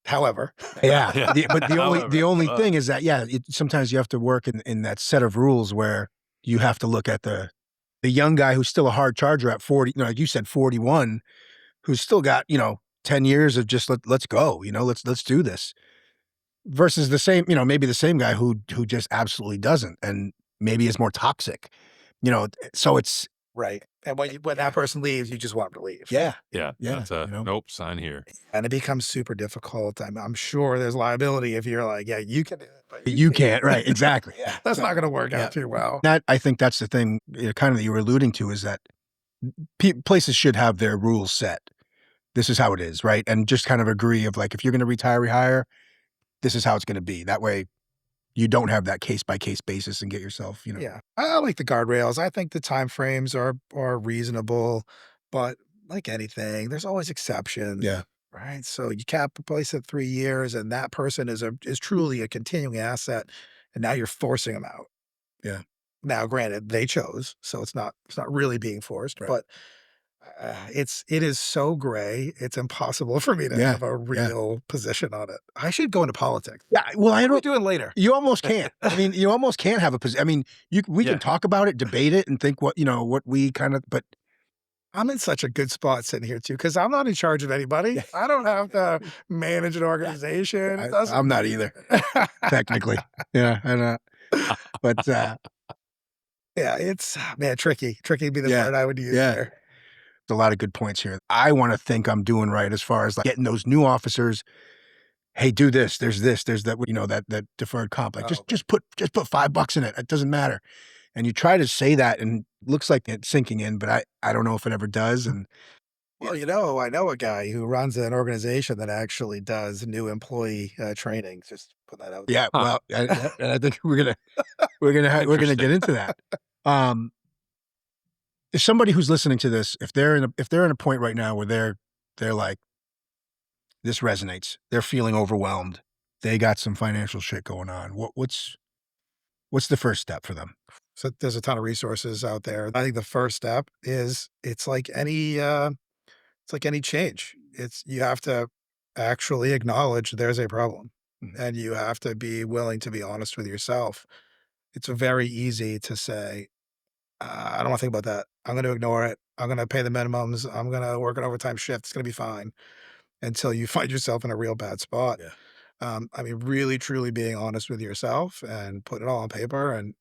However, Yeah, Yeah. but the However, only thing is that, yeah, sometimes you have to work in that set of rules where you have to look at the young guy who's still a hard charger at 40, like you said, 41, who's still got, 10 years of just let's go, let's do this. Versus the same, maybe the same guy who just absolutely doesn't and maybe is more toxic. So it's right. And when that person leaves, you just want them to leave. yeah, yeah, yeah, that's a nope, sign here. And it becomes super difficult. I'm sure there's liability if you're like, yeah, you can do it, but you can't, right, exactly. Yeah. that's So, not going to work yeah. out too well. That I think that's the thing, kind of that you were alluding to is that places should have their rules set. This is how it is, right? And just kind of agree of like, if you're going to retire, rehire, this is how it's going to be. That way you don't have that case by case basis and get yourself, Yeah. I like the guardrails. I think the time frames are reasonable, but like anything, there's always exceptions. yeah, Right. So you cap a place at 3 years and that person is truly a continuing asset. And now you're forcing them out. yeah, Now, granted, they chose, so it's not really being forced, right. but it is so gray. It's impossible for me to Yeah, have a yeah. real position on it. I should go into politics. Yeah, well, I What are we don't doing later? you almost can't. I mean, you almost can't have a position. I mean, we Yeah. can talk about it, debate it, and think what we kind of but I'm in such a good spot sitting here too, because I'm not in charge of anybody. yeah, I don't have to manage an yeah. organization. It doesn't. I'm not either, technically. Yeah, I know. But, Yeah, it's man, tricky would be the yeah, word I would use yeah. there. A lot of good points here. I wanna think I'm doing right as far as, like, getting those new officers, "Hey, do this, there's that," that deferred comp, like, Oh, just put $5 in it, it doesn't matter." And you try to say that and looks like it's sinking in, but I don't know if it ever does, and well, I know a guy who runs an organization that actually does new employee training. Just put that out yeah, Huh, well, and I think we're gonna interesting. get into that. Um, if somebody who's listening to this, if they're in a point right now where they're like, "This resonates," they're feeling overwhelmed, they got some financial shit going on, what's the first step for them? So there's a ton of resources out there. I think the first step is it's like any change. It's you have to actually acknowledge there's a problem Mhm. and you have to be willing to be honest with yourself. It's very easy to say, I don't want to think about that. I'm going to ignore it. I'm going to pay the minimums. I'm going to work an overtime shift. It's going to be fine until you find yourself in a real bad spot. Yeah. I mean, really, truly being honest with yourself and putting it all on paper and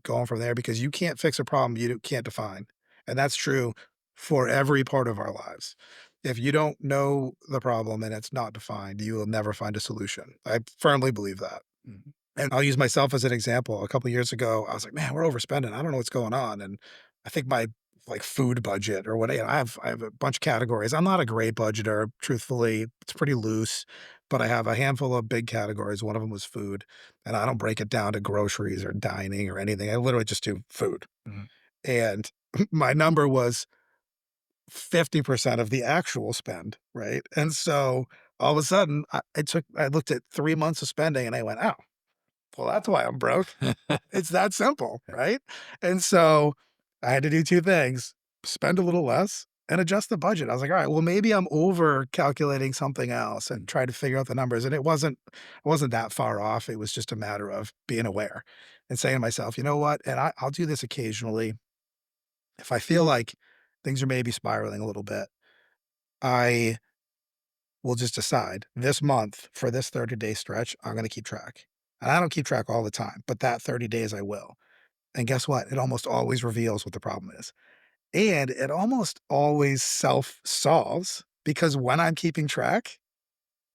going from there because you can't fix a problem can't define, and that's true for every part of our lives. If you don't know the problem and it's not defined, you will never find a solution. I firmly believe that. Mhm. And I'll use myself as an example. A couple of years ago, I was like, "Man, we're overspending. I don't know what's going on." And I think my like food budget or what I have a bunch of categories. I'm not a great budgeter, truthfully. It's pretty loose, but I have a handful of big categories. One of them was food, and I don't break it down to groceries or dining or anything. I literally just do food. Mhm. And my number was 50% of the actual spend, right? And so all of a sudden, I looked at 3 months of spending and I went, "Oh, well, that's why I'm broke." It's that simple, Yeah. right? And so I had to do 2 things, spend a little less and adjust the budget. I was like, all right, well, maybe I'm over calculating something else and try to figure out the numbers. And it wasn't that far off. It was just a matter of being aware and saying to myself, you know what? And I'll do this occasionally. If I feel like things are maybe spiraling a little bit, I will just decide this month for this 30-day stretch, I'm going to keep track. And I don't keep track all the time, but that 30 days I will. And guess what? It almost always reveals what the problem is. And it almost always self solves because when I'm keeping track,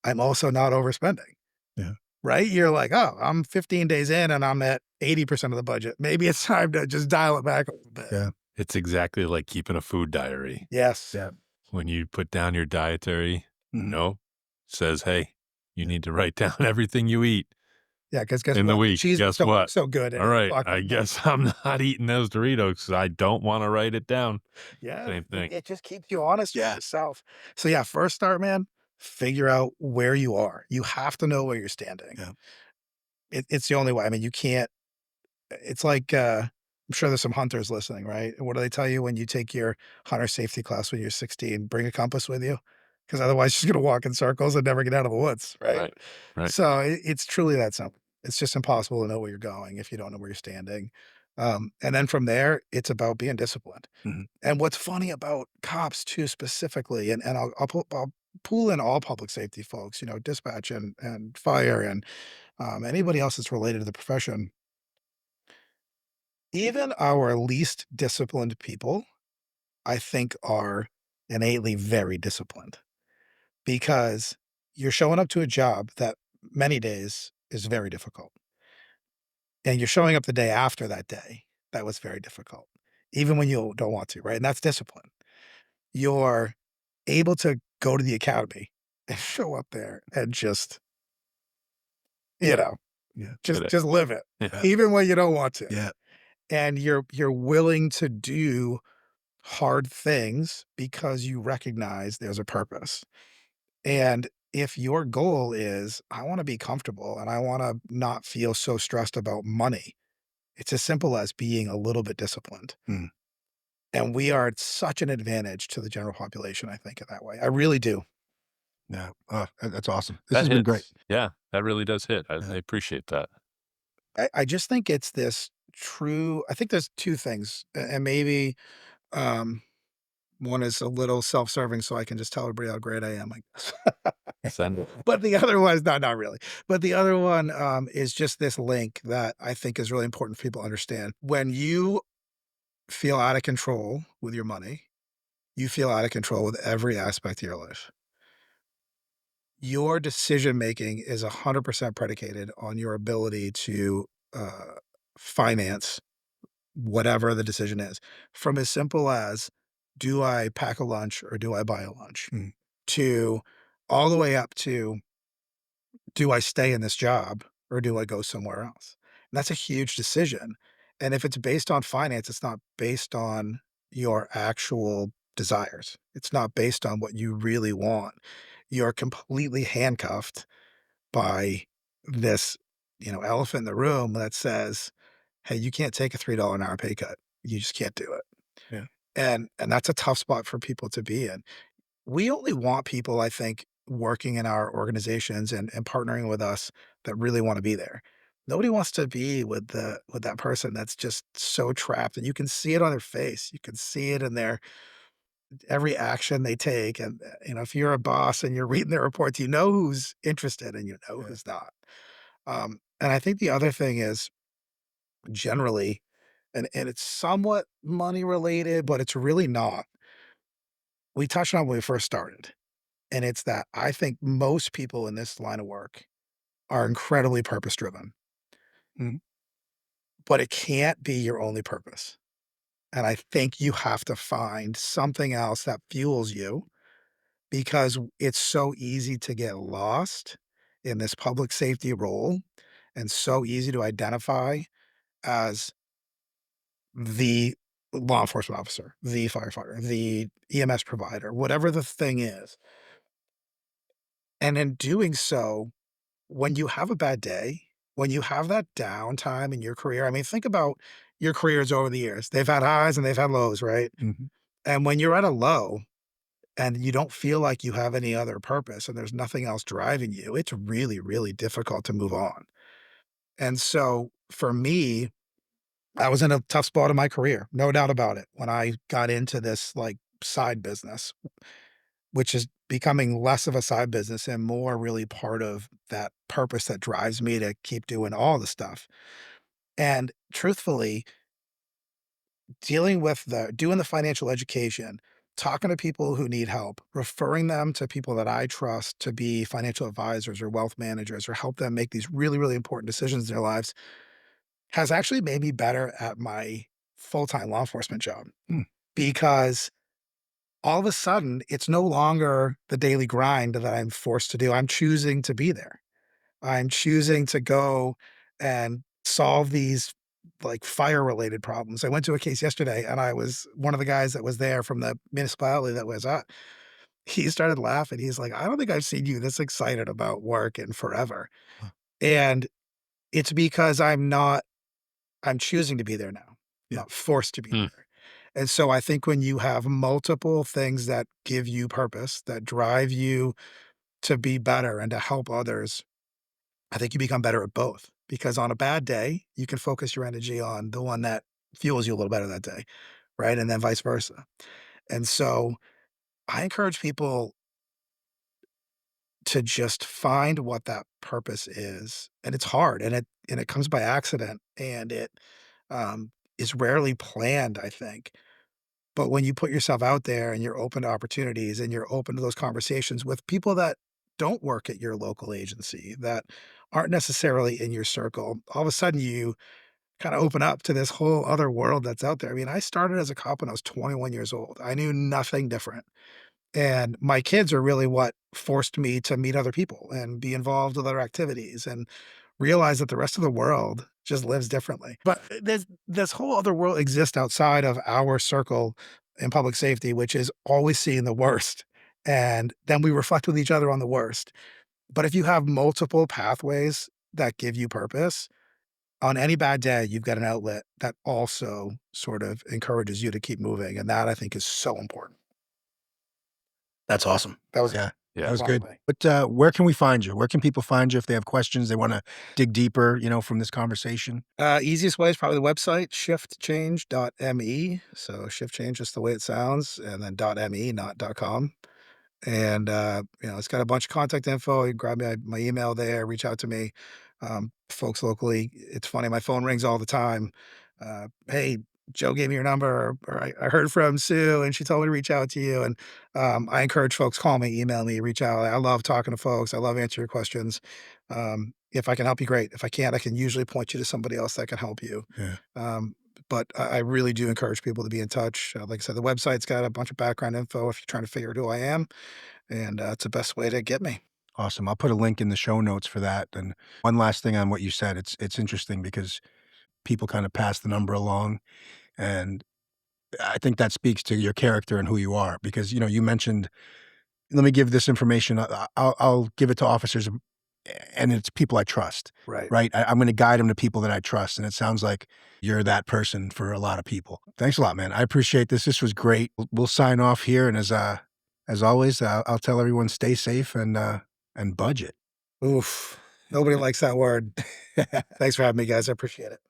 I'm also not overspending, Yeah. right? You're like, oh, I'm 15 days in and I'm at 80% of the budget. Maybe it's time to just dial it back a little bit. Yeah. It's exactly like keeping a food diary. Yes. Yeah. When you put down your dietary Mhm. note, says, "Hey, you Yeah. need to write down everything you eat Yeah. Because guess in the what? The week. cheese was Guess what? so good and All it right, clocked my I money. guess I'm not eating those Doritos because I don't wanna write it down." Yeah. Same It, thing. it just keeps you honest with Yeah. yourself. So, yeah, first start, man, figure out where you are. You have to know where you're standing. Yeah. It's the only way. I mean, you can't. It's like, I'm sure there's some hunters listening, right? What do they tell you when you take your hunter safety class when you're 16? Bring a compass with you, because otherwise you're gonna walk in circles and never get out of the woods, right? Right, right. So it's truly that simple. It's just impossible to know where you're going if you don't know where you're standing. And then from there, it's about being disciplined. Mhm. And what's funny about cops too, specifically, and I'll pull in all public safety folks, dispatch and fire and anybody else that's related to the profession. Even our least disciplined people, I think, are innately very disciplined because you're showing up to a job that many days is very difficult. And you're showing up the day after that day that was very difficult, even when you don't want to, right? And that's discipline. You're able to go to the academy and show up there and just, you know, Yeah. Get just it. just live it, Yeah. even when you don't want to. Yeah. And you're willing to do hard things because you recognize there's a purpose. And if your goal is, I want to be comfortable and I want to not feel so stressed about money, it's as simple as being a little bit disciplined. Mm. And we are at such an advantage to the general population, I think, in that way. I really do. Yeah. That's awesome. This That has been great. hits. Yeah, that really does hit. I Yeah. appreciate that. I just think it's this true, I think there's two things, and maybe um, one is a little self serving, so I can just tell everybody how great I am, I guess. Send it. But the other one is not really. But the other one, is just this link that I think is really important for people to understand. When you feel out of control with your money, you feel out of control with every aspect of your life. Your decision making is 100% predicated on your ability to, uh, finance whatever the decision is. From as simple as, do I pack a lunch or do I buy a lunch? Mm. To all the way up to, do I stay in this job or do I go somewhere else? And that's a huge decision. And if it's based on finance, it's not based on your actual desires. It's not based on what you really want. You're completely handcuffed by this, elephant in the room that says, hey, you can't take a $3 an hour pay cut. You just can't do it. Yeah. And that's a tough spot for people to be in. We only want people, I think, working in our organizations and partnering with us that really want to be there. Nobody wants to be with that person that's just so trapped, and you can see it on their face. You can see it in their every action they take. And if you're a boss and you're reading their reports, you know who's interested and you know Yeah. who's not. And I think the other thing is generally, and it's somewhat money related, but it's really not. We touched on when we first started. And it's that I think most people in this line of work are incredibly purpose driven, Mhm. but it can't be your only purpose. And I think you have to find something else that fuels you because it's so easy to get lost in this public safety role and so easy to identify as the law enforcement officer, the firefighter, the EMS provider, whatever the thing is. And in doing so, when you have a bad day, when you have that downtime in your career, I mean, think about your careers over the years. They've had highs and they've had lows, right? Mhm. And when you're at a low and you don't feel like you have any other purpose and there's nothing else driving you, it's really, really difficult to move on. And so for me, I was in a tough spot in my career, no doubt about it, when I got into this like side business, which is becoming less of a side business and more really part of that purpose that drives me to keep doing all the stuff. And truthfully, dealing with doing the financial education, talking to people who need help, referring them to people that I trust to be financial advisors or wealth managers or help them make these really, really important decisions in their lives has actually made me better at my full-time law enforcement job Hmm. because all of a sudden it's no longer the daily grind that I'm forced to do. I'm choosing to be there. I'm choosing to go and solve these like fire related problems. I went to a case yesterday and I was one of the guys that was there from the municipality that was he started laughing. He's like, I don't think I've seen you this excited about work in forever. Huh. And it's because I'm choosing to be there now, Yeah. not forced to be Hmm. there. And so I think when you have multiple things that give you purpose, that drive you to be better and to help others, I think you become better at both because on a bad day, you can focus your energy on the one that fuels you a little better that day, right? And then vice versa. And so I encourage people to just find what that purpose is. And it's hard and it comes by accident and it um, is rarely planned, I think. But when you put yourself out there and you're open to opportunities and you're open to those conversations with people that don't work at your local agency, that aren't necessarily in your circle, all of a sudden you kind of open up to this whole other world that's out there. I mean, I started as a cop when I was 21 years old. I knew nothing different. And my kids are really what forced me to meet other people and be involved with other activities and realize that the rest of the world just lives differently. But there's this whole other world exists outside of our circle in public safety, which is always seeing the worst. And then we reflect with each other on the worst. But if you have multiple pathways that give you purpose, on any bad day, you've got an outlet that also sort of encourages you to keep moving. And that I think is so important. That's awesome. That was Yeah, that Yeah. was long good. way. But, where can we find you? Where can people find you if they have questions, they wanna dig deeper, from this conversation? Easiest way is probably the website, shiftchange.me. So shift change just the way it sounds, and then .me, not .com. And, it's got a bunch of contact info. You can grab my email there, reach out to me. Folks locally, it's funny, my phone rings all the time. Hey, Joe gave me your number, or I heard from Sue and she told me to reach out to you. And I encourage folks, call me, email me, reach out. I love talking to folks. I love answering your questions. If I can help you, great. If I can't, I can usually point you to somebody else that can help you. Yeah. Um, but I really do encourage people to be in touch. Like I said, the website's got a bunch of background info if you're trying to figure out who I am, and it's the best way to get me. Awesome. I'll put a link in the show notes for that, and one last thing on what you said, it's interesting because people kinda pass the number along, and I think that speaks to your character and who you are because, you mentioned, "Let me give this information, I'll give it to officers, and it's people I trust," Right. right? I'm gonna guide them to people that I trust, and it sounds like you're that person for a lot of people. Thanks a lot, man. I appreciate this. This was great. We'll sign off here, and as always, I'll tell everyone stay safe and budget. Oof. Nobody likes that word. Thanks for having me, guys. I appreciate it.